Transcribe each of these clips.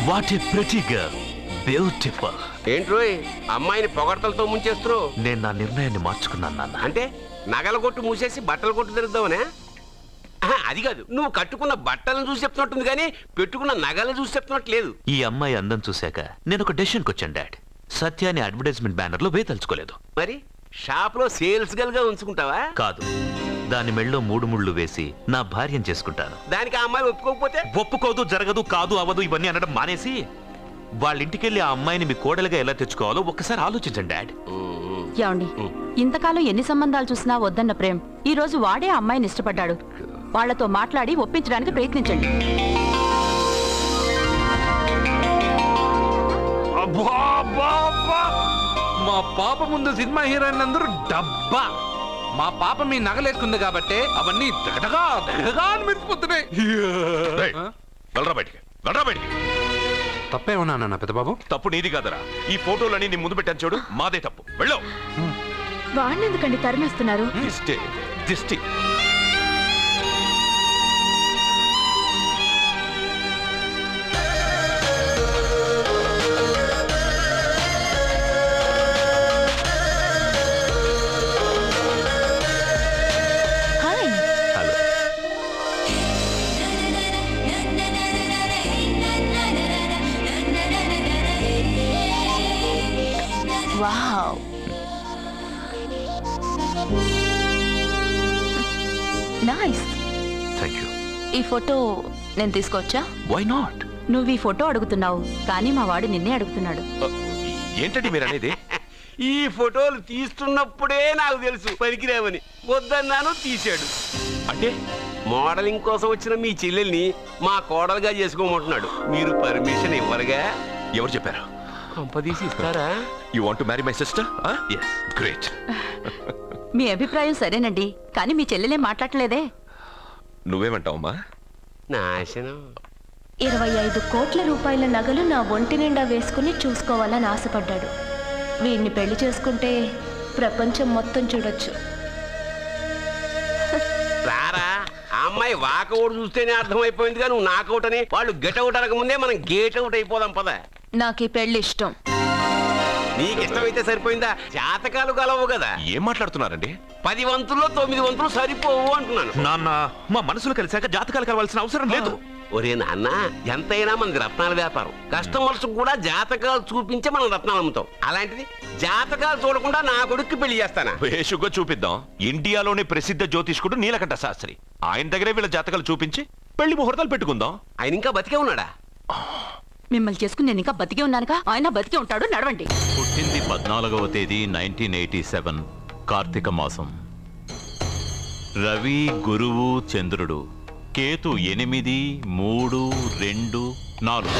What a pretty girl, beautiful. ఏంట్రోయ్ అమ్మాయిని పొగడ్తలతో ముంచేస్తున్నావు? నేను నా నిర్ణయాన్ని మార్చుకున్నాను నాన్న. అంటే నగల కొట్టు మూసేసి బట్టలు కొట్టు తిరుగుదామనే? అది కాదు, నువ్వు కట్టుకున్న బట్టలను చూసి చెప్తున్నట్టుంది కానీ పెట్టుకున్న నగలను చూసి చెప్తున్నట్టు లేదు. ఈ అమ్మాయి అందం చూశాక నేను ఒక డెసిషన్కి వచ్చాను డాడ్. సత్యాన్ని అడ్వర్టైజ్మెంట్ బ్యానర్ లో వేయదలుచుకోలేదు. మరి షాప్ లో సేల్స్ గర్ల్ గా ఉంచుకుంటావా? కాదు, దాని మెళ్ళో 3 ముళ్ళు వేసి నా భార్యను చేసుకుంటాను. దానికి ఆ అమ్మాయి ఒప్పుకోకపోతే? ఒప్పుకోదు, జరగదు, కాదు, అవదు ఇవన్నీ అనడం మానేసి వాళ్ళ ఇంటికెళ్ళి ఆ అమ్మాయిని మీ కోడలుగా ఎలా తెచ్చుకోవాలో ఒక్కసారి ఆలోచించండి డాడ్. ఏమండి, ఇంతకాలం ఎన్ని సంబంధాలు చూసినా వద్దన్న ప్రేమ్ ఈ రోజు వాడే ఆ అమ్మాయిని ఇష్టపడ్డాడు. వాళ్లతో మాట్లాడి ఒప్పించడానికి ప్రయత్నించండి. మా పాప ముందు సినిమా హీరోయిన్ అందరూ డబ్బా. మా పాప మీ నగలేసుకుంది కాబట్టి అవన్నీ దగదగా అని మెరిసిపోతున్నాయి. తప్పేమన్నా నా పెద్దబాబు? తప్పు నీది కాదరా. ఈ ఫోటోలని నీ ముందు పెట్టాను చూడు, మాదే తప్పు. వెళ్ళో. వాడిని ఎందుకండి తరిమేస్తున్నారు? దిష్టి వావ్, నైస్. Thank you. ఈ ఫోటో నేను తీసుకోవచ్చా? Why not? నువ్వు ఈ ఫోటో అడుగుతున్నావు కానీ మా వాడు నిన్నే అడుగుతున్నాడు. ఏంటండి మీరు అనేది? ఈ ఫోటోలు తీస్తున్నప్పుడే నాకు తెలుసు పనికిరావని. వద్దన్నాను, తీశాడు. అంటే మోడలింగ్ కోసం వచ్చిన మీ చెల్లెల్ని మా కోడలుగా చేసుకోమంటున్నాడు. మీరు పర్మిషన్ ఇవ్వరుగా? ఎవరు చెప్పారు? కంపదీసి ఇస్తారా? You want to marry my sister? yes, great. మీ అభిప్రాయం సరేనండి, కానీ మీ చెల్లెలే మాట్లాడలేదే. నువ్వేమంటావమ్మా? నాశనం. 25 కోట్ల రూపాయల నగలు నా ఒంటి నిండా వేసుకుని చూసుకోవాలని ఆశపడ్డాడు. వీడిని పెళ్లి చేసుకుంటే ప్రపంచం మొత్తం చూడొచ్చు. రారా, ఆ అమ్మాయి వాకౌట్ చూస్తేనే అర్థమైపోయిందిగా నువ్వు నాకౌట్ అని. వాళ్ళు గెట్అవుట్ అనక ముందే మనం గేట్ అవుట్ అయిపోదాం పద. నాకు ఈ పెళ్లి ఇష్టం. నీకు ఇష్టమైతే సరిపోయిందా? జాతకాలు గలవు కదా. ఏం మాట్లాడుతున్నారండి? 10 వంతుల్లో 9 వంతులు సరిపోవు అంటున్నాను. నాన్న, మా మనసులు కలిసాక జాతకాలు కలవాల్సిన అవసరం లేదు. ఒరే నాన్న, ఎంతైనా మనది రత్నాల వ్యాపారం. కస్టమర్స్ కూడా జాతకాలు చూపించే మనం రత్నాలు అమ్ముతాం. అలాంటిది జాతకాలు చూడకుండా నా కొడుక్కి పెళ్లి చేస్తానా? వేషుగా చూపిద్దాం. ఇండియాలోని ప్రసిద్ధ జ్యోతిష్కుడు నీలకంఠ శాస్త్రి, ఆయన దగ్గరే వీళ్ళ జాతకాలు చూపించి పెళ్లి ముహూర్తాలు పెట్టుకుందాం. ఆయన ఇంకా బతికే ఉన్నాడా? మిమ్మల్ని చేసుకుని నేను ఇంకా బతికే ఉన్నానుగా. ఆయన బతికే ఉంటాడు. నడవండి. పుట్టింది 14వ తేదీ 1987 కార్తీక మాసం. రవి, గురువు, చంద్రుడు. కేతు 8, 3, 2, 4.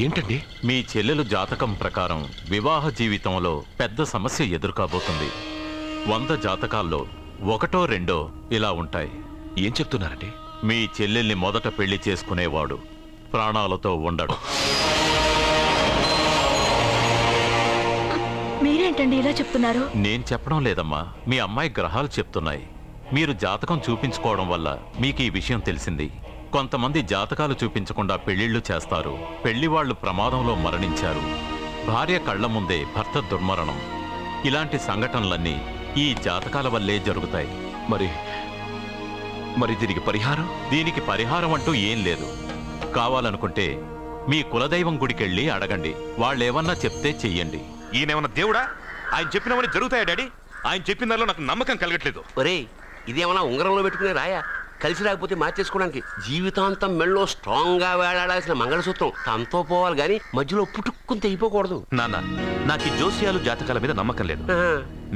ఏంటండి? మీ చెల్లెలు జాతకం ప్రకారం వివాహ జీవితంలో పెద్ద సమస్య ఎదుర్కోబోతుంది. 100 జాతకాల్లో 1, 2 ఇలా ఉంటాయి. ఏం చెప్తున్నారండి? మీ చెల్లెల్ని మొదట పెళ్లి చేసుకునేవాడు ప్రాణాలతో ఉండడు. మీరేంటండి ఇలా చెప్తున్నారు? నేను చెప్పడం లేదమ్మా, మీ అమ్మాయి గ్రహాలు చెప్తున్నాయి. మీరు జాతకం చూపించుకోవడం వల్ల మీకు ఈ విషయం తెలిసింది. కొంతమంది జాతకాలు చూపించకుండా పెళ్లిళ్లు చేస్తారు. పెళ్లివాళ్లు ప్రమాదంలో మరణించారు. భార్య కళ్ల ముందే భర్త దుర్మరణం. ఇలాంటి సంఘటనలన్నీ ఈ జాతకాల వల్లే జరుగుతాయి. మరి దీనికి పరిహారం? దీనికి పరిహారం అంటూ ఏం లేదు. కావాలనుకుంటే మీ కులదైవం గుడికెళ్ళి అడగండి. వాళ్ళేమన్నా చెప్తే చెయ్యండి. ఈయనేమన్నా దేవుడా? ఆయన చెప్పినవన్నీ జరుగుతాయా డాడీ? ఆయన చెప్పిన దానిలో నాకు నమ్మకం కలగట్లేదు. ఒరే, ఇదేమన్నా ఉంగరంలో పెట్టుకునే రాయా? కలిసి రాకపోతే మార్చేసుకోవడానికి. జీవితాంతం మెళ్ళో స్ట్రాంగ్ గా వేలాడాల్సిన మంగళసూత్రం తనతో పోవాలి గాని మధ్యలో పుట్టుక్కుని తెగిపోకూడదు. నాన్న, నాకు ఈ జోస్యాలు జాతకాల మీద నమ్మకం లేదు.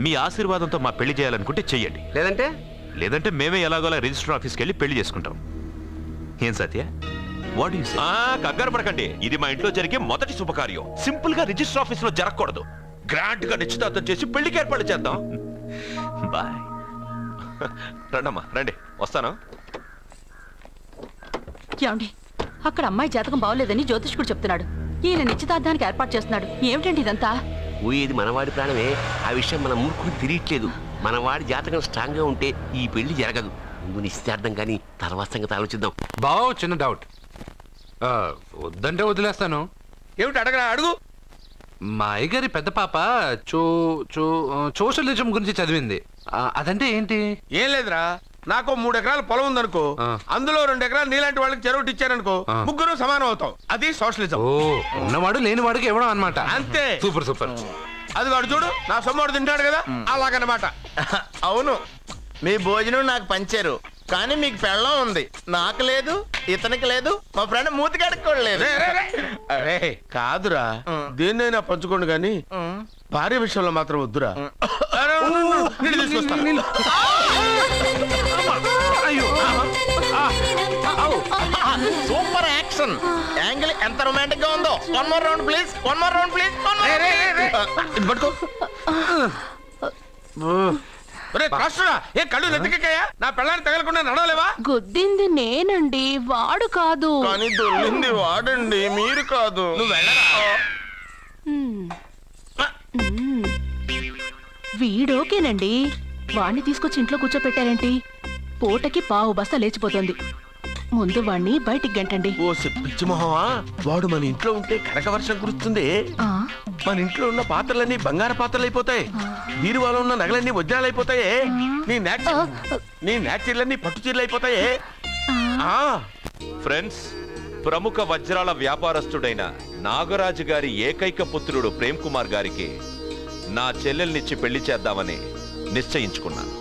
మీ ఆశీర్వాదంతో మా పెళ్లి చేయాలనుకుంటే చెయ్యండి. లేదంటే మేమే ఎలాగోలా రిజిస్టర్ ఆఫీస్కి వెళ్ళి పెళ్లి చేసుకుంటాం. ఏం సత్య? కంగారు పడకండి. ఇది మా ఇంట్లో జరిగే మొదటి శుభకార్యం. సింపుల్ గా రిజిస్టర్ ఆఫీస్ లో జరగకూడదు. గ్రాండ్ గా నిశ్చితార్థం చేసి పెళ్లికి ఏర్పాటు చేద్దాం. బాయ్. రండమ్మా, రండి, వస్తాను. ఏమండి, అక్కడ అమ్మాయి జాతకం బాగోలేదని జ్యోతిష్కుడు చెప్తున్నాడు. ఈయన నిశ్చితార్థానికి ఏర్పాటు చేస్తున్నాడు. ఏమిటండి ఇదంతా? ఊయేది మనవాడి ప్రాణమే. ఆ విషయం మన మూర్ఖుడు తిరియట్లేదు. మనవాడి జాతకం స్ట్రాంగ్ గా ఉంటే ఈ పెళ్లి జరగదు. ముందు నిశ్చితార్థం కానీ తర్వాత సంగతి ఆలోచిద్దాం. బావ, చిన్న డౌట్. వద్దంటే వదిలేస్తాను. ఏమిటి అడగరా, అడుగు. మా అయ్యగారి పెద్ద పాప సోషలిజం గురించి చదివింది. అదంటే ఏంటి? ఏం లేదురా, నాకు 3 ఎకరాల పొలం ఉందనుకో, అందులో 2 ఎకరాలు నీలాంటి వాళ్ళకి చెరువు ఇచ్చారనుకో, ముగ్గురు సమానం అవుతాం. అది సోషలిజం. ఓ, ఉన్నవాడు లేని వాడికి ఇవ్వడం అన్నమాట. అంతే. Super super. అది వాడు చూడు, నా సొమ్మడు తింటాడు కదా, అలాగనమాట. అవును, మీ భోజనం నాకు పంచారు, కానీ మీకు పెళ్ళం ఉంది, నాకు లేదు, ఇతనికి లేదు, మా ఫ్రెండ్ మూతి కడుక్కోలేదు. అరే కాదురా, దేన్నైనా పంచుకోండి కానీ భార్య విషయంలో మాత్రం వద్దురా. సూపర్ యాక్షన్ యాంగిల్ ఎంత రొమాంటిక్ గా ఉందో. 1 more round please, 1 more round please. ఇది పట్టుకో. ఏ కళ్ళు నెత్తికెక్కాయా? నా పెళ్ళాన్ని తగలకుండా నడవలేవా? గుద్దింది నేనండి, వాడు కాదు. కానీ దొల్లింది వాడండి, మీరు కాదు. నువ్వు వెళ్ళరా. వీడోకేనండి, వాణ్ణి తీసుకొచ్చి ఇంట్లో కూర్చోపెట్టారేంటి? పూటకి పావు బస్తా లేచిపోతుంది. ముందు వాణ్ణి బయటికి గంటండి. ఓ పిచ్చి మొహమా, వాడు మన ఇంట్లో ఉంటే కనక వర్షం కురుస్తుంది. మన ఇంట్లో ఉన్న పాత్రలన్నీ బంగారు పాత్రలు అయిపోతాయి, బీరువాలో ఉన్న నగలన్నీ వజ్రాలు అయిపోతాయి, నీ నాచీర్లన్నీ పట్టు చీరలు అయిపోతాయి. ఫ్రెండ్స్, ప్రముఖ వజ్రాల వ్యాపారస్తుడైన నాగరాజు గారి ఏకైక పుత్రుడు ప్రేమ్ కుమార్ గారికి నా చెల్లెల్నిచ్చి పెళ్లి చేద్దామని నిశ్చయించుకున్నాను.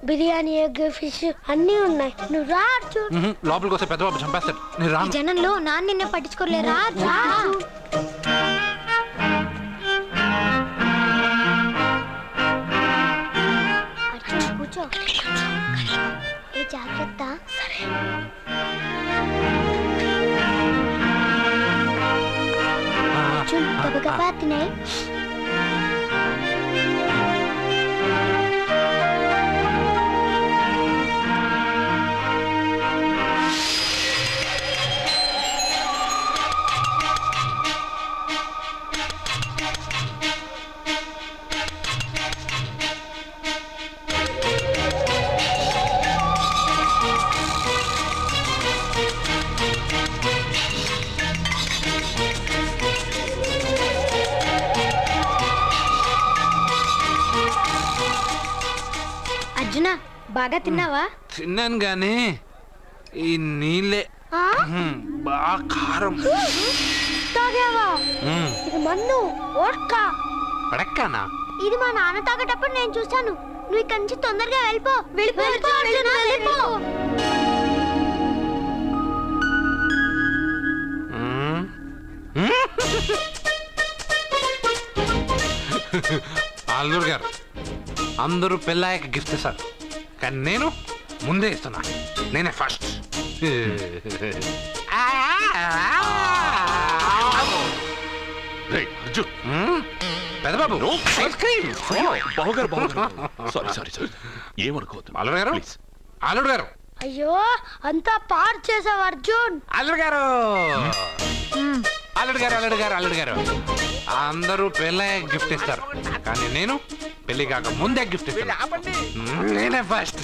బిర్యానీ, ఎగ్, ఫిష్ అన్నీ ఉన్నాయి. నువ్వు రా అర్జున్. లోపలికి వస్తే పెద్దబాబు చంపేస్తాడు. నేను రాను. జనంలో నాన్న నిన్నే పట్టించుకోలేరా? రా అర్జున్, కూర్చో. ఏ జాగ్రత్త. అర్జున్, గబగబా తినే. బాగా తిన్నావా? తిన్నాను గానీ ఈ నీళ్ళే బాగా కారం. తాగావా? ఇది మన్ను ఓట్కా. పడక్కానా? ఇది మా నాన్న తాగేటప్పుడు నేను చూశాను. నువ్వు ఇక్కడి నుంచి తొందరగా వెళ్ళిపో. వెళ్ళిపో. అల్లుడు గారు, అందరూ పెళ్ళాయక గిఫ్ట్ ఇస్తారు, కానీ నేను ముందే ఇస్తున్నా. నేనే ఫస్ట్. పెద్దబాబు, ఐస్ క్రీమ్. ఏమనుకోవద్దు అల్లుడు గారు, అల్లుడు గారు. అయ్యో, అంతా పాడు చేసావు అర్జున్. అల్లుడు గారు, అల్లుడు గారు, అల్లుడు గారు, అల్లుడు గారు, అందరూ పెళ్ళాయక గిఫ్ట్ ఇస్తారు, కానీ నేను పెళ్లి కాక ముందే గిఫ్ట్ ఇస్తాను. నేనే ఫస్ట్.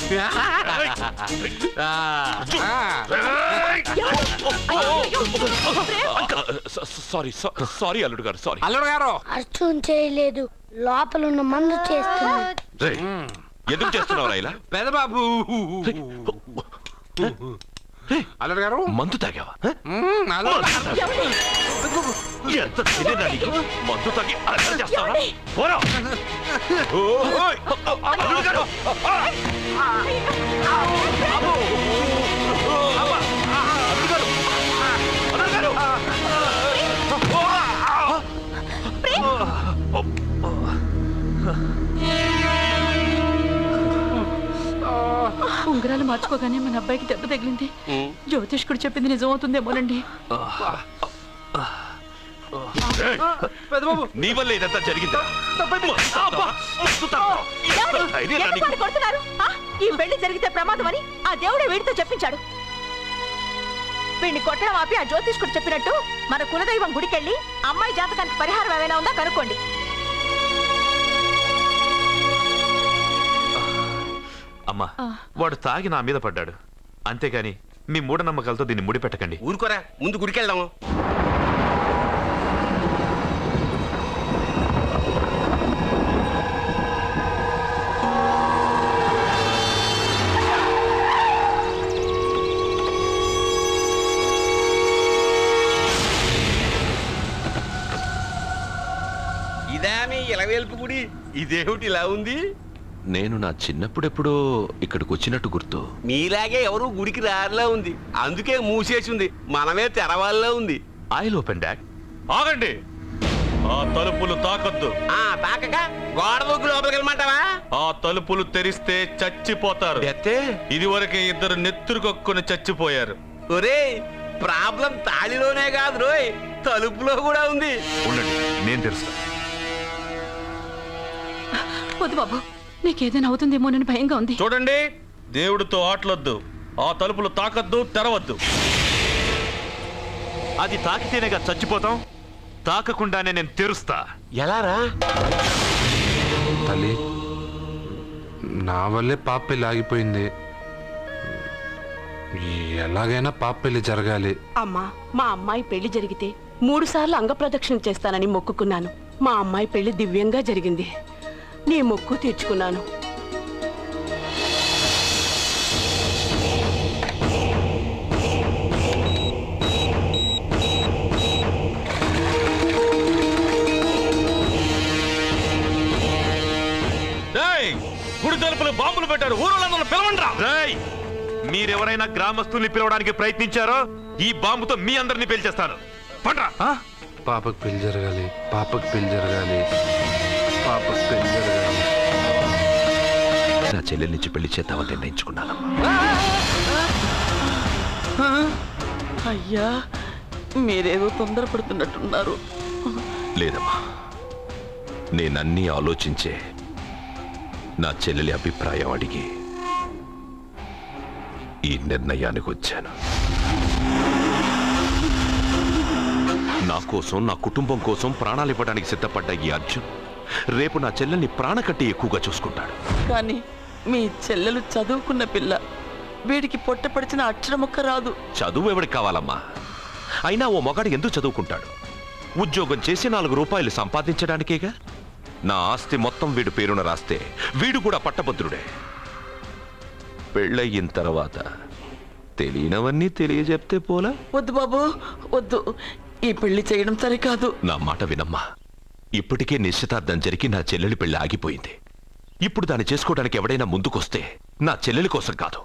సారీ అల్లుడు గారు, సారీ. అల్లుడు గారు, అర్జున్ చేయలేదు, లోపల ఉన్న మందు చేస్తున్నాడు. ఎందుకు చేస్తున్నావు ఇలా? పెద్దబాబు. అల్లుడు గారు, మందు తాగావా? ఎంత మందు తాగి అలా చేస్తావా? ఉంగరాలు మార్చుకోగానే మన అబ్బాయికి దెబ్బ తగిలింది. జ్యోతిష్కుడు చెప్పింది నిజమవుతుందేమోనండి. పెద్దబాబు నీ వల్ల ఇదంతా జరిగిందా? కొడుతున్నారు ఈ పెళ్లి జరిగితే ప్రమాదం అని ఆ దేవుడే వీడితో చెప్పించాడు. వీడిని కొట్టడం ఆపి ఆ జ్యోతిష్కుడు చెప్పినట్టు మన కులదైవం గుడికెళ్ళి అమ్మాయి జాతకానికి పరిహారం ఏమైనా ఉందా కనుక్కోండి. అమ్మా వాడు తాగి నా మీద పడ్డాడు, అంతేగాని మీ మూఢనమ్మకాలతో దీన్ని ముడిపెట్టకండి. ఊరుకోరా, ముందు గుడికెళ్దాము. ఇదా మీ ఇలవేల్పు గుడి? ఇదేమిటి ఇలా ఉంది? నేను నా చిన్నప్పుడెప్పుడో ఇక్కడికి వచ్చినట్టు గుర్తు. మీలాగే ఎవరు గుడికి రారులా ఉంది, అందుకే మూసేసి ఉంది. మనమే తెరవాళ్ళలో ఉంది. I'll open dad. ఆగండి, ఆ తలుపులు తాకద్దు. తాకక గోడ దూకు లోపలికి వెళ్ళమంటావా? ఆ తలుపులు తెరిస్తే చచ్చిపోతారు. ఇదివరకే ఇద్దరు నెత్తురు కొక్కుని చచ్చిపోయారు. ఒరే, ప్రాబ్లం తాళిలోనే కాదు రోయ్, తలుపులో కూడా ఉంది. ఉండండి, నేను తెరుస్తా. వద్దు బాబు, నీకేదైనా అవుతుందేమోనని భయంగా ఉంది. చూడండి, దేవుడితో ఆటలొద్దు. ఆ తలుపులు తాకద్దు, తెరవద్దు. అది తాకితేనేగా చచ్చిపోతాం, తాకకుండానే నేను తెరుస్తా. ఎలారా? తల్లి, నా వల్లే పాప పెళ్లి ఆగిపోయింది. ఎలాగైనా పాప పెళ్లి జరగాలి. అమ్మా, మా అమ్మాయి పెళ్లి జరిగితే 3 సార్లు అంగప్రదక్షిణ చేస్తానని మొక్కుకున్నాను. మా అమ్మాయి పెళ్లి దివ్యంగా జరిగింది. నీ మొక్కు తీర్చుకున్నాను. గుడి తలుపులు బాంబులు పెట్టారు, ఊరోళ్ళందరూ పిలవండ్రా. మీరెవరైనా గ్రామస్తుల్ని పిలవడానికి ప్రయత్నించారో ఈ బాంబుతో మీ అందరినీ పేల్చేస్తాను. పండ్రా. పాపకు పెళ్లి జరగాలి, పాపకు పెళ్లి జరగాలి, పాపకు పెళ్లి జరగాలి. నా చెల్లెల నుంచి పెళ్లి చేద్దామని నిర్ణయించుకున్నాను. అయ్యా, మీరేదో తొందరపడుతున్నట్టున్నారు. లేదమ్మా, నేనన్నీ ఆలోచించే నా చెల్లెలి అభిప్రాయం అడిగి ఈ నిర్ణయానికి వచ్చాను. నా కోసం, నా కుటుంబం కోసం ప్రాణాలు ఇవ్వడానికి సిద్ధపడ్డ ఈ అర్జున్ రేపు నా చెల్లెల్ని ప్రాణకట్టి ఎక్కువగా చూసుకుంటాడు. కానీ మీ చెల్లెలు చదువుకున్న పిల్ల, వీడికి పొట్టపడిచిన అక్షరముక్క రాదు. చదువు ఎవరికి కావాలమ్మా? అయినా ఓ మగాడు ఎందుకు చదువుకుంటాడు? ఉద్యోగం చేసి 4 రూపాయలు సంపాదించడానికేగా. నా ఆస్తి మొత్తం వీడు పేరున రాస్తే వీడు కూడా పట్టభద్రుడే. పెళ్ళయిన తర్వాత తెలియనవన్నీ తెలియజెప్తే పోలా? వద్దు బాబు, వద్దు. ఈ పెళ్లి చేయడం సరికాదు. నా మాట వినమ్మా. ఇప్పటికే నిశ్చితార్థం జరిగి నా చెల్లెలి పెళ్లి ఆగిపోయింది. ఇప్పుడు దాన్ని చేసుకోవడానికి ఎవడైనా ముందుకొస్తే నా చెల్లెలి కోసం కాదు,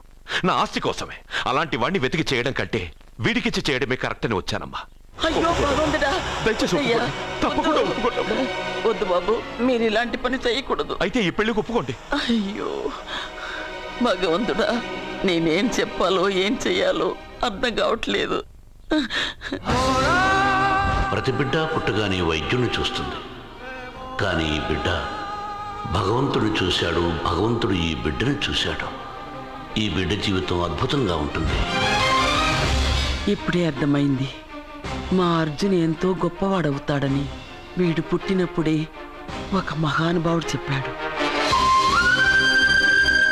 నా ఆస్తి కోసమే. అలాంటి వాణ్ణి వెతికి చేయడం కంటే వీడికిచ్చి చేయడమే కరెక్ట్ అని వచ్చానమ్మా. అయ్యో భగవంతుడా, దయచేసి ఒప్పుకోండి. తప్పకుండా ఒప్పుకోండి. వద్దు బాబు, మీరు ఇలాంటి పని చేయకూడదు. అయితే ఈ పెళ్లికి ఒప్పుకోండి. అయ్యో భగవంతుడా, నేనేం చెప్పాలో ఏం చెయ్యాలో అర్థం కావట్లేదు. ప్రతి బిడ్డ పుట్టగానే వైద్యుని చూస్తుంది, కానీ ఈ బిడ్డ భగవంతుడు చూశాడు, భగవంతుడు ఈ బిడ్డను చూశాడు. ఈ బిడ్డ జీవితం అద్భుతంగా ఉంటుంది. ఇప్పుడే అర్థమైంది, మా అర్జున్ ఎంతో గొప్పవాడవుతాడని. వీడు పుట్టినప్పుడే ఒక మహానుభావుడు చెప్పాడు.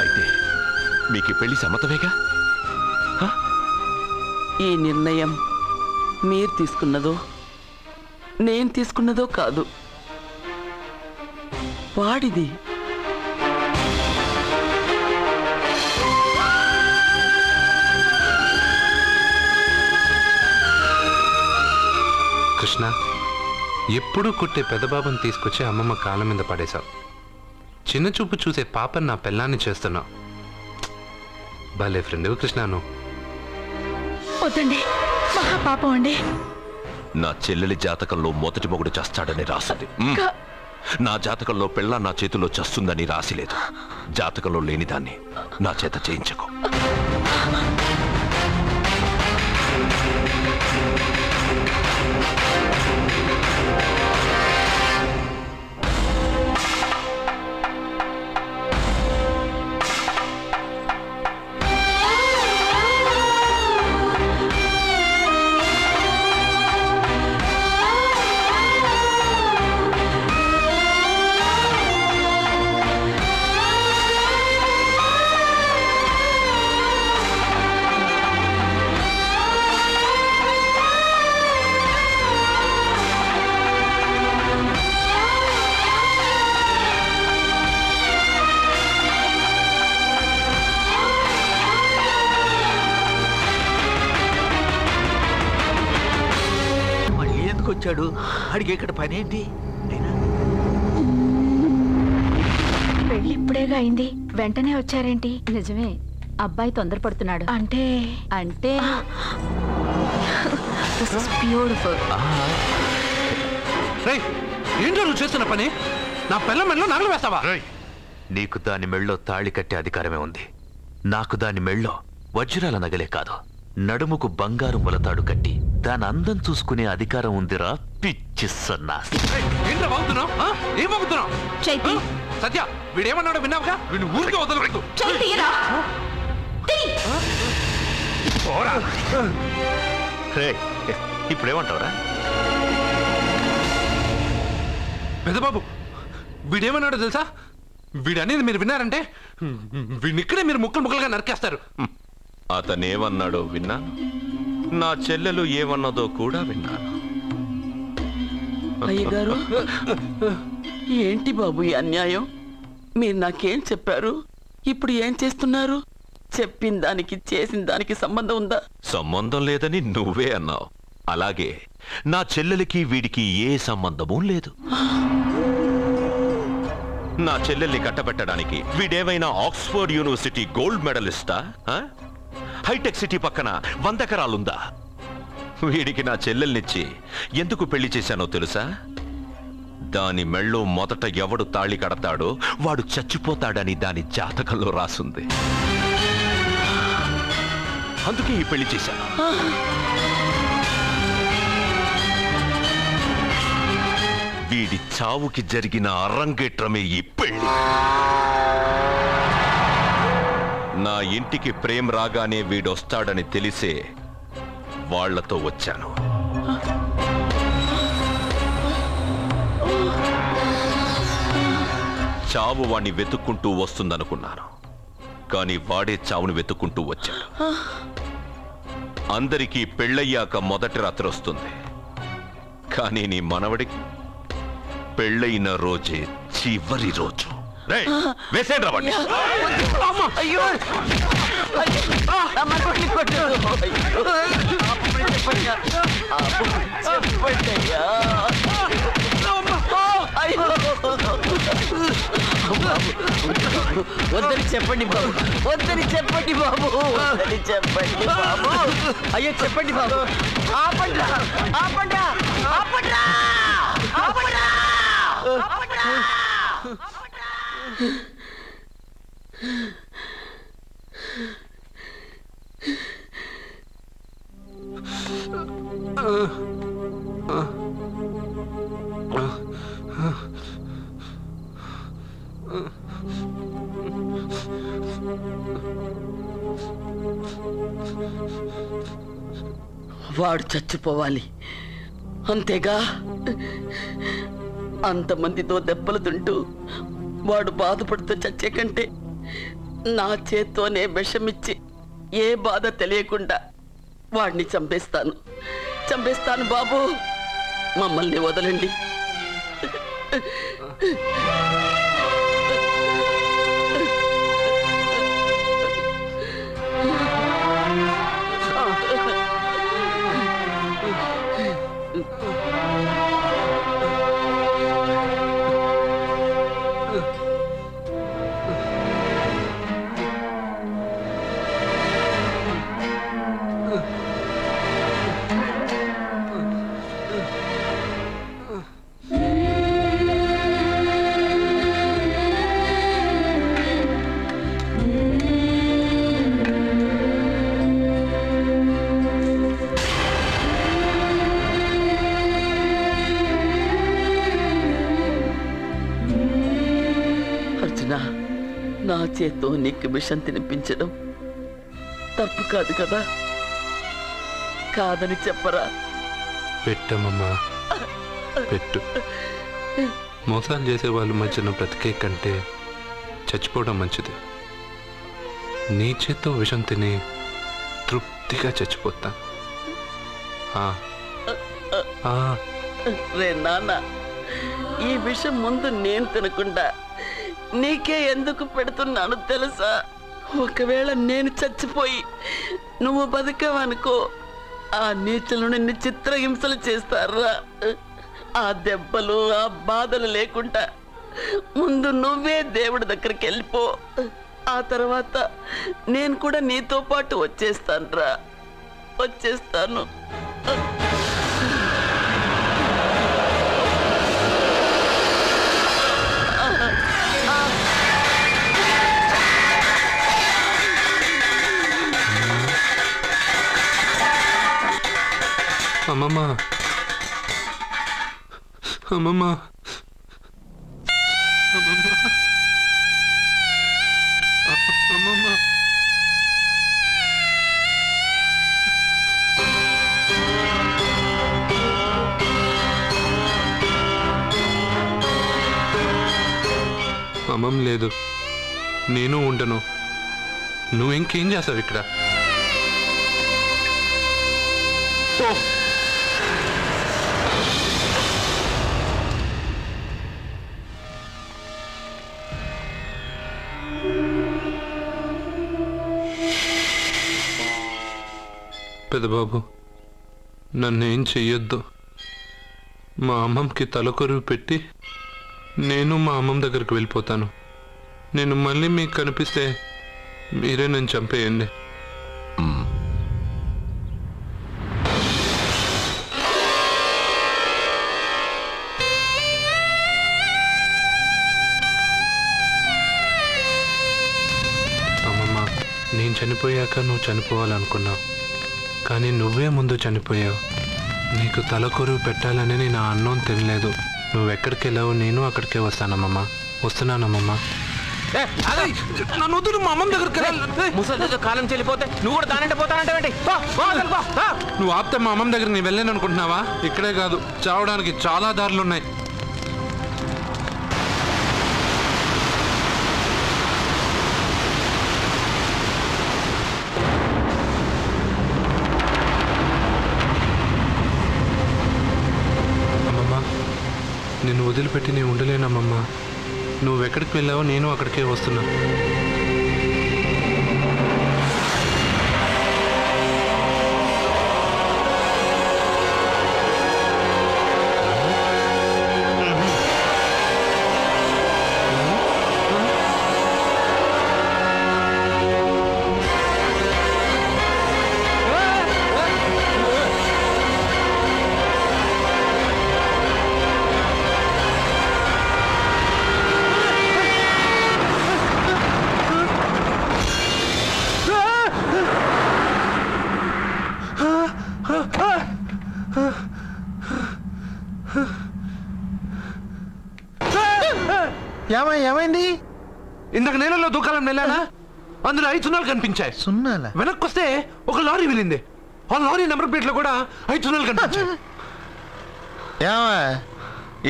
అయితే మీకు పెళ్లి సమ్మతమేగా? ఈ నిర్ణయం మీరు తీసుకున్నదో నేను తీసుకున్నదో కాదు, వాడిది. కృష్ణ, ఎప్పుడూ కుట్టే పెద్దబాబుని తీసుకొచ్చి అమ్మమ్మ కాళ్ళ మీద పడేశావు. చిన్న చూపు చూసే పాపని నా పెళ్ళాన్ని చేస్తున్నావు. భలే ఫ్రెండ్ కృష్ణను. వద్దండి, మహాపాపం అండి. నా చెల్లెలి జాతకంలో మొదటి మొగుడు చస్తాడని రాసింది. నా జాతకంలో పెళ్ళ నా చేతిలో చస్తుందని రాసిలేదు. జాతకంలో లేనిదాన్ని నా చేత చేయించకు. వచ్చాడు. అడిగి ఇక్కడ పని ఏంటి? పెళ్లి ఇప్పుడేగా అయింది, వెంటనే వచ్చారేంటి? నిజమే, అబ్బాయి తొందరపడుతున్నాడు. అంటే అంటే బ్యూటిఫుల్. ఏంటో నువ్వు చేస్తున్న పని? నా పిల్ల మెళ్ళలో నగలు వేస్తావా? నీకు దాని మెళ్ళో తాళి కట్టే అధికారమే ఉంది. నాకు దాని మెళ్ళో వజ్రాల నగలే కాదు, నడుముకు బంగారు మొలతాడు కట్టి దాని అందం చూసుకునే అధికారం ఉందిరా పిచ్చి సన్నాసి. ఏంట్రా బాగుతున్నావు? ఏం బాగుతున్నావు? సత్య, వీడేమన్నాడో విన్నావుగా? వీడిని ఊరికే వదలవద్దు. ఇప్పుడేమంటావురా? పెద్దబాబు, వీడేమన్నాడో తెలుసా? వీడనేది మీరు విన్నారంటే వీడిని ఇక్కడే మీరు ముక్కలు ముక్కలుగా నరికేస్తారు. అతనేమన్నాడో విన్నాను, నా చెల్లెలు ఏమన్నదో కూడా విన్నాను. అయ్యగారు, ఏంటి బాబు ఈ అన్యాయం? మీరు నాకేం చెప్పారు? ఇప్పుడు ఏం చేస్తున్నారు? చెప్పిన దానికి చేసిన దానికి సంబంధం ఉందా? సంబంధం లేదని నువ్వే అన్నావు. అలాగే నా చెల్లెలికి వీడికి ఏ సంబంధమూ లేదు. నా చెల్లెల్ని కట్టబెట్టడానికి వీడేమైనా ఆక్స్ఫర్డ్ యూనివర్సిటీ గోల్డ్ మెడలిస్టా? హైటెక్ సిటీ పక్కన 100 ఎకరాలుందా? వీడికి నా చెల్లెల్నిచ్చి ఎందుకు పెళ్లి చేశానో తెలుసా? దాని మెళ్ళో మొదట ఎవడు తాళి కడతాడో వాడు చచ్చిపోతాడని దాని జాతకంలో రాసుంది. అందుకే ఈ పెళ్లి చేశాను. వీడి చావుకి జరిగిన అరంగేట్రమే ఈ పెళ్లి. నా ఇంటికి ప్రేమ్ రాగానే వీడొస్తాడని తెలిసే వాళ్లతో వచ్చాను. చావు వాణ్ణి వెతుక్కుంటూ వస్తుందనుకున్నాను, కానీ వాడే చావును వెతుక్కుంటూ వచ్చాడు. అందరికీ పెళ్ళయ్యాక మొదటి రాత్రి వస్తుంది, కానీ నీ మనవడికి పెళ్ళైన రోజే చివరి రోజు. వేసేయండి రా వాడిని. వద్దని చెప్పండి బాబు, వద్దని చెప్పండి బాబు, వద్దని చెప్పండి బాబు. అయ్యో చెప్పండి బాబు. ఆపండ్రా, ఆపండ్రా, ఆపండ్రా, ఆపండ్రా, ఆపండ్రా. వాడు చచ్చిపోవాలి అంతేగా. అంతమందితో దెబ్బలు తింటూ వాడు బాధపడుతూ చచ్చే కంటే నా చేత్తోనే విషమిచ్చి ఏ బాధ తెలియకుండా వాడిని చంపేస్తాను, చంపేస్తాను బాబు. మమ్మల్ని వదలండి. నా చేత్తో నీకు విషం తినిపించడం తప్పు కాదు కదా? కాదని చెప్పరా? పెట్టమ్మా, పెట్టు. మోసాలు చేసే వాళ్ళ మధ్యన బ్రతికే కంటే చచ్చిపోవడం మంచిది. నీ చేత్తో విషం తిని తృప్తిగా చచ్చిపోతా. రే నాన్న, ఈ విషయం ముందు నేను తినకుండా నీకే ఎందుకు పెడుతున్నాను తెలుసా? ఒకవేళ నేను చచ్చిపోయి నువ్వు బతికావనుకో, ఆ నీచులు నిన్ను చిత్రహింసలు చేస్తారా? ఆ దెబ్బలు ఆ బాధలు లేకుండా ముందు నువ్వే దేవుడి దగ్గరికి వెళ్ళిపో. ఆ తర్వాత నేను కూడా నీతో పాటు వచ్చేస్తాను. అమ్మమ్మ అమ్మమ్మ అమ్మమ్మ అమ్మమ్మ లేదు, నేను ఉండను. నువ్వు ఇంకేం చేస్తావు ఇక్కడ? పెద్దబాబు, నన్నేం చెయ్యొద్దు. మా అమ్మమ్మకి తలకొరువు పెట్టి నేను మా అమ్మమ్మ దగ్గరికి వెళ్ళిపోతాను. నేను మళ్ళీ మీకు కనిపిస్తే మీరే నన్ను చంపేయండి. అమ్మమ్మ, నేను చనిపోయాక నువ్వు చనిపోవాలనుకున్నావు, కానీ నువ్వే ముందు చనిపోయావు. నీకు తలకొరువు పెట్టాలని నేను ఆ అన్నం తినలేదు. నువ్వెక్కడికి వెళ్ళావు, నేను అక్కడికే వస్తానమ్మమ్మ. వస్తున్నానమ్మమ్మ. నన్ను వద్దు, మా అమ్మమ్మ దగ్గరికి ముసలి కాలం చెల్లిపోతే నువ్వు కూడా దానంటే పోతానంటే. నువ్వు ఆపితే మా అమ్మమ్మ దగ్గర నేను వెళ్ళాను అనుకుంటున్నావా? ఇక్కడే కాదు, చావడానికి చాలా దారులు ఉన్నాయి. నిన్ను వదిలిపెట్టి నేను ఉండలేనమ్మమ్మా. నువ్వెక్కడికి వెళ్ళావో నేను అక్కడికే వస్తున్నా. ఏమైంది? ఇందాక నేలలో దూకాలం వెళ్ళానా, అందులో 5 సున్నాలు కనిపించాయి. సున్నాలా? వెనక్కి వస్తే ఒక లారీ వెళ్ళింది. ఆ లారీ నెంబర్ ప్లేట్ లో కూడా 5 సున్నాలు కనిపించాయి.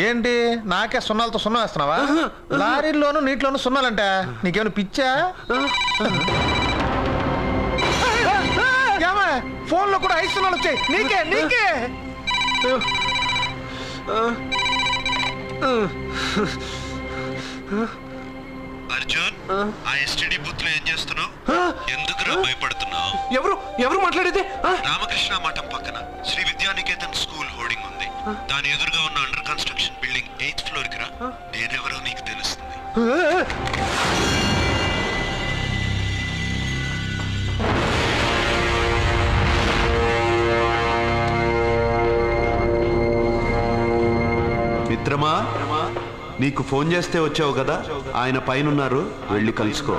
ఏంటి నాకే సున్నాలతో సున్నా వేస్తున్నావా? లారీల్లోనూ నీటిలోనూ సున్నాలంట. నీకేమైనా పిచ్చా? ఫోన్ లో కూడా 5 సున్నాలు వచ్చాయి. నీకే అర్జున్, ఆ ఎస్టీడీ బూత్ లో ఏం చేస్తున్నావు? ఎందుకురా భయపడుతున్నావు? ఎవరు మాట్లాడేది? రామకృష్ణ మఠం పక్కన శ్రీ విద్యానికేతన్ స్కూల్ హోర్డింగ్ ఉంది. దాని ఎదురుగా ఉన్న under construction building 8th floor కి రా. నేనెవరో నీకు తెలుస్తుంది. మిత్రమా, నీకు ఫోన్ చేస్తే వచ్చావు కదా, ఆయన పైనున్నారు, వెళ్ళి కలుసుకో.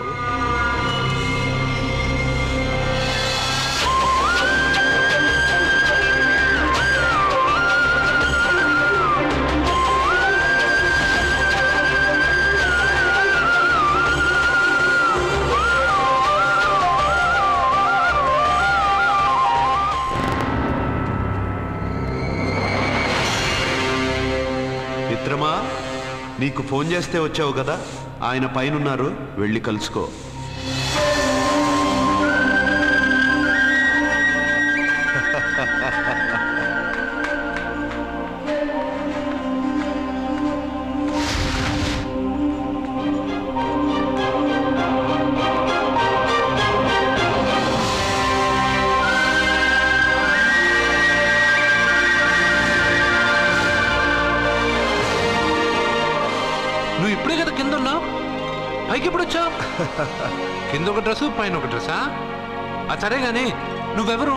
మిత్రమా, నీకు ఫోన్ చేస్తే వచ్చావు కదా, ఆయన పైనున్నారు, వెళ్ళి కలుసుకో. ఇక్కడికి ఎప్పుడు వచ్చావు? కింద ఒక డ్రెస్ పైన ఒక డ్రెస్సా? సరే గాని నువ్వెవరు?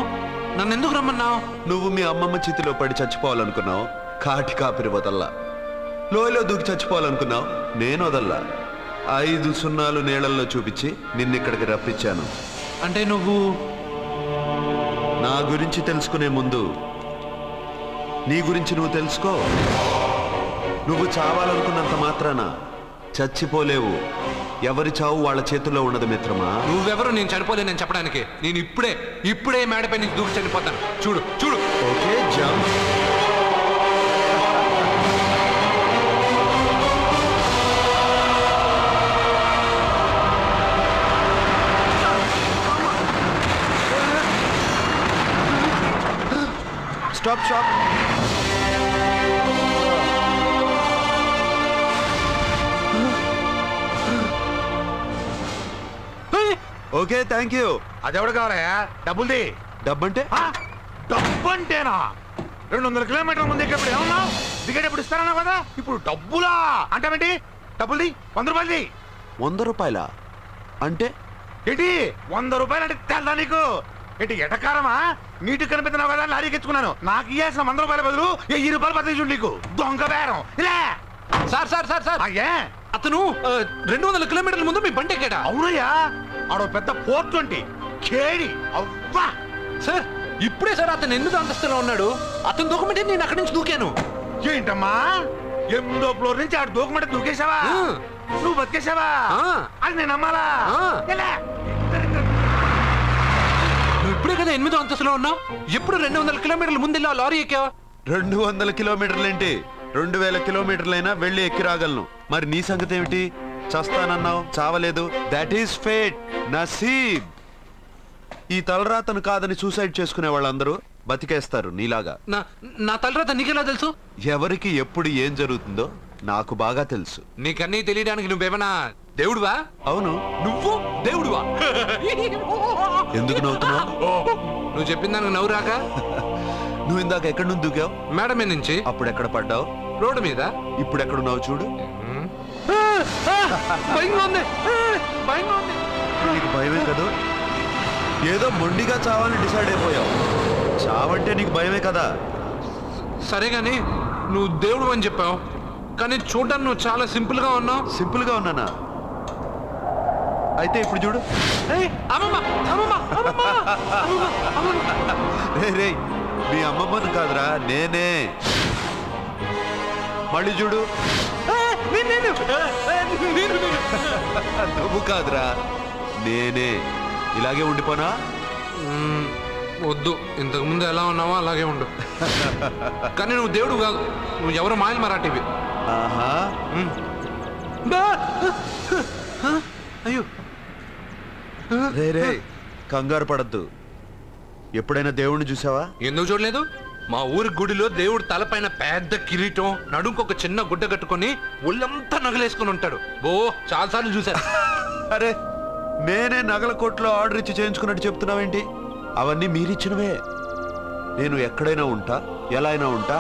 నన్ను ఎందుకు రమ్మన్నావు? నువ్వు మీ అమ్మమ్మ చేతిలో పడి చచ్చిపోవాలనుకున్నావు, కాటి కాపిరి వదల్లా. లోయలో దూకి చచ్చిపోవాలనుకున్నావు, నేను వదల్లా. 5 సున్నాలు నీళ్ళల్లో చూపించి నిన్నిక్కడికి రప్పించాను. అంటే నువ్వు నా గురించి తెలుసుకునే ముందు నీ గురించి నువ్వు తెలుసుకో. నువ్వు చావాలనుకున్నంత మాత్రాన చచ్చిపోలేవు. ఎవరి చావు వాళ్ళ చేతుల్లో ఉండదు మిత్రమా. నువ్వెవరు నేను చనిపోలేనని చెప్పడానికి? నేను ఇప్పుడే మేడపై నుంచి దూకి చనిపోతాను. చూడు చూడు. Okay jump. Stop. Okay thank you. అదెవడు కావాలయా? డబ్బుల్ది. డబ్బంటే? డబ్బు అంటేనా? 200 కిలోమీటర్ల ముందు ఇక్కడ ఏమన్నావు? దిగేటప్పుడు ఇస్తారన్నా కదా, ఇప్పుడు డబ్బులా అంటావేంటి? డబ్బుల్ది. 100 రూపాయలది. 100 రూపాయల అంటే ఏంటి? 100 రూపాయలు అంటే తెల్దా నీకు? ఏంటి ఎటకారమా? నీటికి కనిపిస్తున్నావు కదా లారీకి ఎత్తుకున్నాను. నాకు ఇయ్యాల్సిన 100 రూపాయల బదులు 1000 రూపాయలు బదిలీ చూడు నీకు. దొంగ బేరం. ఇలా సార్ అయ్యే అతను 200 కిలోమీటర్ల ముందు మీ బండి ఎక్కాడా? అవునయ్యా, ఆడో పెద్ద పోర్ట్ వంటి కేడి. అవ్వా సార్, ఇప్పుడే సార్ అతను 8వ అంతస్తులో ఉన్నాడు. అతను దూకమంటే నేను అక్కడి నుంచి దూకాను. ఏంటమ్మా 8వ ఫ్లోర్ నుంచి ఆడు దూకమంటే దూకేశావా? నువ్వు బతికేశావా? అది నేను నమ్మాలా? నువ్వు ఇప్పుడే కదా 8వ అంతస్తులో ఉన్నావు. ఎప్పుడు 200 కిలోమీటర్ల ముందు వెళ్ళి లారీ ఎక్కావా? 200 కిలోమీటర్లేంటి, 2000 కిలోమీటర్లైనా వెళ్ళి ఎక్కి రాగలను. మరి నీ సంగతి ఏమిటి? చస్తానన్నావు, చావలేదు. That is fate, నసీబ్. ఈ తలరాతను కాదని సూసైడ్ చేసుకునే వాళ్ళందరూ బతికేస్తారు నీలాగా. నా తలరాత నీకెలా తెలుసు? ఎవరికి ఎప్పుడు ఏం జరుగుతుందో నాకు బాగా తెలుసు. నీకన్నీ తెలియడానికి నువ్వేమన్నా దేవుడువా? అవును. నువ్వు దేవుడువా? ఎందుకు నవ్వుతున్నావు? నువ్వు చెప్పిన దానికి నవ్వు రాక? నువ్వు ఇందాక ఎక్కడి నుంచి దూకావు? మేడ మీద నుంచి. అప్పుడు ఎక్కడ పడ్డావు? రోడ్డు మీద. ఇప్పుడు ఎక్కడున్నావు చూడు. నీకు భయమే కదా? ఏదో మొండిగా చావాలని డిసైడ్ అయిపోయావు. చావంటే నీకు భయమే కదా? సరే గాని నువ్వు దేవుడు అని చెప్పావు, కానీ చూడడానికి నువ్వు చాలా సింపుల్ గా ఉన్నావు. సింపుల్ గా ఉన్నానా? అయితే ఇప్పుడు చూడు. రే మీ అమ్మమ్మను కాదురా, నేనే. మళ్ళీ చూడు. నువ్వు కాదురా, నేనే. ఇలాగే ఉండిపోనా? వద్దు, ఇంతకు ముందు ఎలా ఉన్నావో అలాగే ఉండు. కానీ నువ్వు దేవుడు కాదు, నువ్వు ఎవరు మాయలు మరాఠీవి. ఆహా. అయ్యో రే కంగారు పడద్దు. ఎప్పుడైనా దేవుణ్ణి చూసావా? ఎందుకు చూడలేదు? మా ఊరి గుడిలో దేవుడు తలపైన పెద్ద కిరీటం, నడుంకొక చిన్న గుడ్డ కట్టుకొని ఒళ్ళంతా నగలేసుకుని ఉంటాడు. చాలాసార్లు చూశాను. అరే నేనే నగల కొట్లో ఆర్డర్ ఇచ్చి చేయించుకున్నట్టు చెప్తున్నావేంటి? అవన్నీ మీరిచ్చినవే. నేను ఎక్కడైనా ఉంటా, ఎలా అయినా ఉంటా,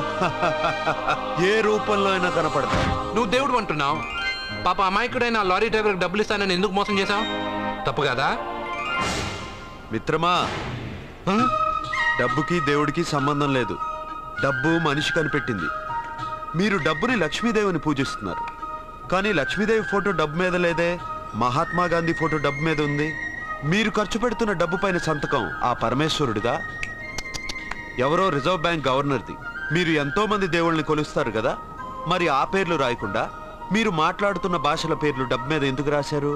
ఏ రూపంలో అయినా కనపడతా. నువ్వు దేవుడు అంటున్నావు. పాప అమాయకుడైన లారీ డ్రైవర్కి డబ్బులు ఇస్తానని ఎందుకు మోసం చేశావు? తప్పు కదా మిత్రమా? డబ్బుకి దేవుడికి సంబంధం లేదు. డబ్బు మనిషి కనిపెట్టింది. మీరు డబ్బుని లక్ష్మీదేవిని పూజిస్తున్నారు, కానీ లక్ష్మీదేవి ఫోటో డబ్బు మీద లేదే. మహాత్మా గాంధీ ఫోటో డబ్బు మీద ఉంది. మీరు ఖర్చు పెడుతున్న డబ్బు పైన సంతకం ఆ పరమేశ్వరుడిదా, ఎవరో రిజర్వ్ బ్యాంక్ గవర్నర్ది. మీరు ఎంతో మంది దేవుళ్ళని కొలుస్తారు కదా, మరి ఆ పేర్లు రాయకుండా మీరు మాట్లాడుతున్న భాషల పేర్లు డబ్బు మీద ఎందుకు రాశారు?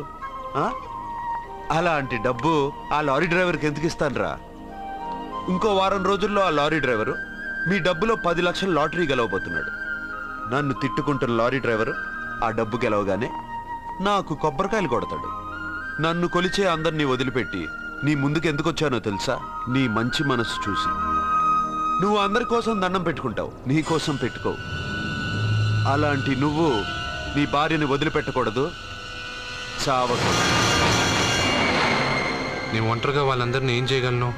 అలాంటి డబ్బు ఆ లారీ డ్రైవర్కి ఎందుకు ఇస్తానురా? ఇంకో వారం రోజుల్లో ఆ లారీ డ్రైవరు మీ డబ్బులో 10 లక్షల లాటరీ గెలవబోతున్నాడు. నన్ను తిట్టుకుంటున్న లారీ డ్రైవరు ఆ డబ్బు గెలవగానే నాకు కొబ్బరికాయలు కొడతాడు. నన్ను కొలిచే అందరినీ వదిలిపెట్టి నీ ముందుకు ఎందుకు వచ్చానో తెలుసా? నీ మంచి మనసు చూసి. నువ్వు అందరి కోసం దండం పెట్టుకుంటావు, నీ కోసం పెట్టుకోవు. అలాంటి నువ్వు నీ భార్యని వదిలిపెట్టకూడదు, చావకూడదు. నీ ఒంటరిగా వాళ్ళందరినీ ఏం చేయగలను?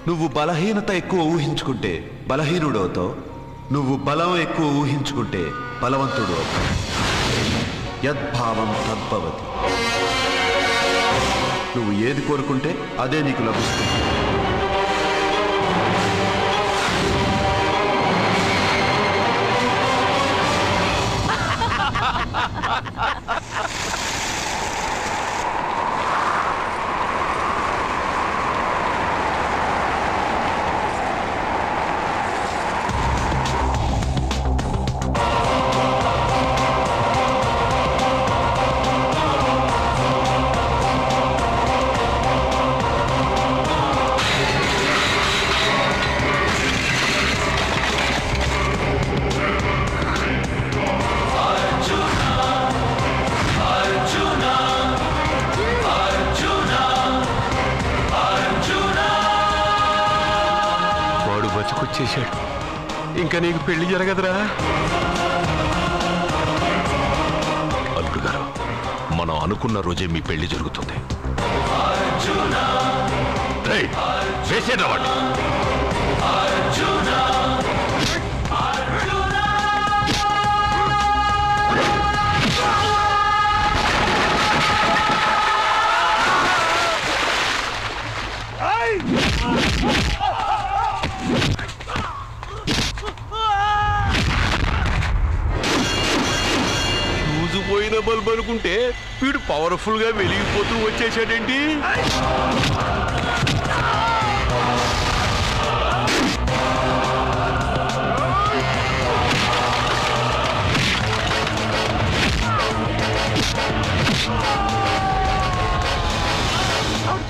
నువ్వు బలహీనత ఎక్కువ ఊహించుకుంటే బలహీనుడు అవుతావు. నువ్వు బలం ఎక్కువ ఊహించుకుంటే బలవంతుడు అవుతావు. యద్భావం తద్భవతి. నువ్వు ఏది కోరుకుంటే అదే నీకు లభిస్తుంది. బతికొచ్చేశాడు. ఇంకా నీకు పెళ్లి జరగదురా. అల్లుడు గారు, మనం అనుకున్న రోజే మీ పెళ్లి జరుగుతుంది. వేసేద్రా వాడిని. పోయిన బల్బ్ అనుకుంటే వీడు పవర్ఫుల్ గా వెలిగిపోతూ వచ్చేసాడేంటి?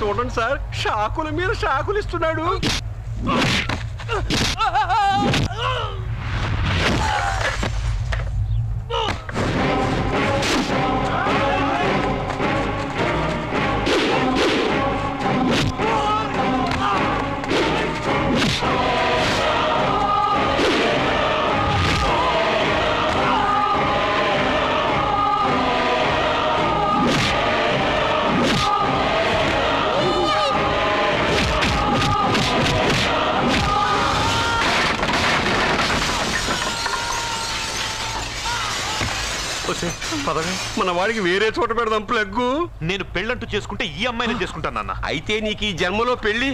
చూడండి సార్, షాకుల మీద షాకులు ఇస్తున్నాడు. మన వాడికి వేరే చోట పెడదాం ప్లగ్గు. నేను పెళ్ళంటూ చేసుకుంటే ఈ అమ్మాయిని చేసుకుంటానన్న. అయితే నీకు ఈ జన్మలో పెళ్లి.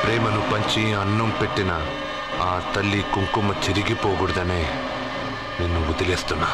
ప్రేమను పంచి అన్నం పెట్టిన ఆ తల్లి కుంకుమ చెరిగిపోకూడదనే నిన్ను వదిలేస్తున్నా.